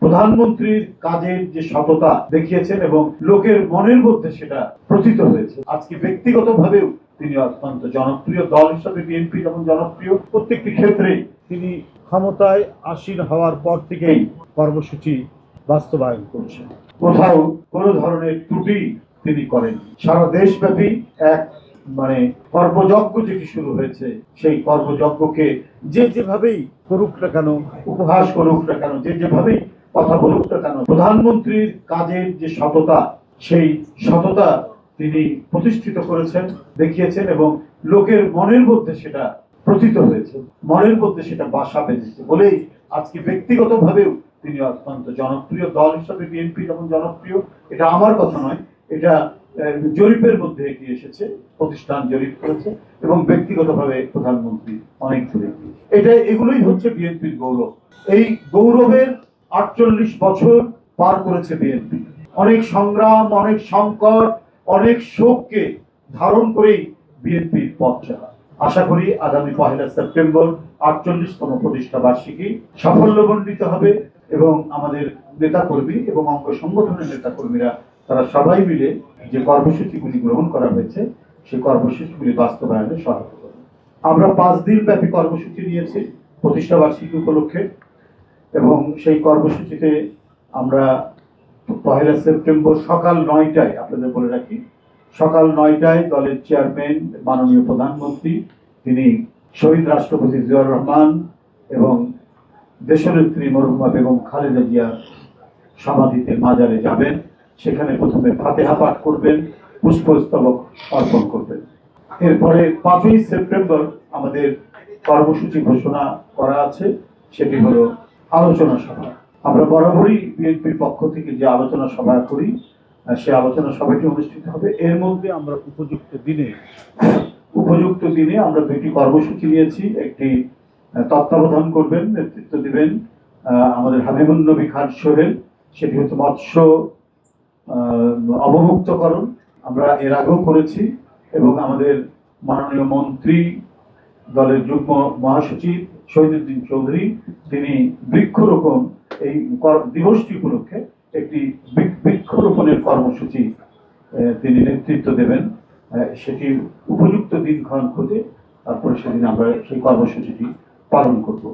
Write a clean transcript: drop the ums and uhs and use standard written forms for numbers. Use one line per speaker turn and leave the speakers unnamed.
প্রধানমন্ত্রীর কাজের যে সততা দেখিয়েছেন এবং লোকের মনের মধ্যে সেটা প্রথিত হয়েছে। আজকে ব্যক্তিগতভাবেও তিনি অত্যন্ত জনপ্রিয়, দল হিসাবে বিএনপি যেমন জনপ্রিয়, প্রত্যেকটি ক্ষেত্রেই তিনি ক্ষমতায় আসীন হওয়ার পর থেকেই কর্মসূচি বাস্তবায়ন করছেন। কোথাও কোনো ধরনের ত্রুটি তিনি করেন। সারা দেশব্যাপী এক কর্মযজ্ঞ যেটি শুরু হয়েছে, সেই কর্মযজ্ঞকে যে যেভাবেই করুক না কেন, উপহাস করুক না কেন, যে যেভাবেই কথা বলুক না কেন, প্রধানমন্ত্রীর কাজের যে সততা, সেই সততা তিনি প্রতিষ্ঠিত করেছেন, দেখিয়েছেন এবং লোকের মনের মধ্যে সেটা প্রথিত হয়েছে, মনের মধ্যে সেটা বাসা বেঁধেছে বলেই আজকে ব্যক্তিগতভাবেও তিনি অত্যন্ত জনপ্রিয়, দল হিসাবে বিএনপি যেমন জনপ্রিয়, এটা আমার কথা নয়, এটা জরিপের মধ্যে এটি এসেছে, প্রতিষ্ঠান জরিপ করেছে এবং ব্যক্তিগতভাবে প্রধানমন্ত্রী অনেক দূরে। এগুলোই হচ্ছে বিএনপির গৌরব। এই গৌরবের 48 বছর পার করেছে বিএনপি। অনেক সংগ্রাম, অনেক সংকট, অনেক শোককে ধারণ করেই বিএনপির পথ চলা। আশা করি আগামী 1 সেপ্টেম্বর 48তম প্রতিষ্ঠা বার্ষিকী সাফল্যমণ্ডিত হবে এবং আমাদের নেতাকর্মী এবং অঙ্গ সংগঠনের নেতাকর্মীরা তারা সবাই মিলে যে কর্মসূচিগুলি গ্রহণ করা হয়েছে সেই কর্মসূচিগুলি বাস্তবায়নে সহায়তা করবে। আমরা 5 দিন ব্যাপী কর্মসূচি নিয়েছি প্রতিষ্ঠা বার্ষিকী উপলক্ষে এবং সেই কর্মসূচিতে আমরা 1 সেপ্টেম্বর সকাল 9টায়, আপনাদের বলে রাখি, সকাল 9টায় দলের চেয়ারম্যান মাননীয় প্রধানমন্ত্রী তিনি শহীদ রাষ্ট্রপতি জিয়াউর রহমান এবং দেশনেত্রী মরহুমা বেগম খালেদা জিয়ার সমাধিতে মাজারে যাবেন। সেখানে প্রথমে ফাতিহা পাঠ করবেন, পুষ্পস্তবক অর্পণ করবেন। এরপরে 5ই সেপ্টেম্বর আমাদের কর্মসূচি ঘোষণা করা আছে, সেটি হলো আলোচনা সভা। আমরা বরাবরই বিএনপির পক্ষ থেকে যে আলোচনা সভা করি, সে আলোচনা সভাটি অনুষ্ঠিত হবে। এর মধ্যে আমরা উপযুক্ত দিনে আমরা 2টি কর্মসূচি নিয়েছি। একটি তত্ত্বাবধান করবেন, নেতৃত্ব দিবেন আমাদের হাবিবুন নবী খান সোহেল, সেটি হচ্ছে মৎস্য অবমুক্তকরণ। আমরা এর আগেও করেছি এবং আমাদের মাননীয় মন্ত্রী, দলের যুগ্ম মহাসচিব শহীদুদ্দিন চৌধুরী তিনি বৃক্ষরোপণ, এই দিবসটি উপলক্ষে একটি বৃক্ষরোপণের কর্মসূচি তিনি নেতৃত্ব দেবেন। সেটি উপযুক্ত দিনক্ষণ খুঁজে তারপরে সেদিন আমরা সেই কর্মসূচিটি পালন করব।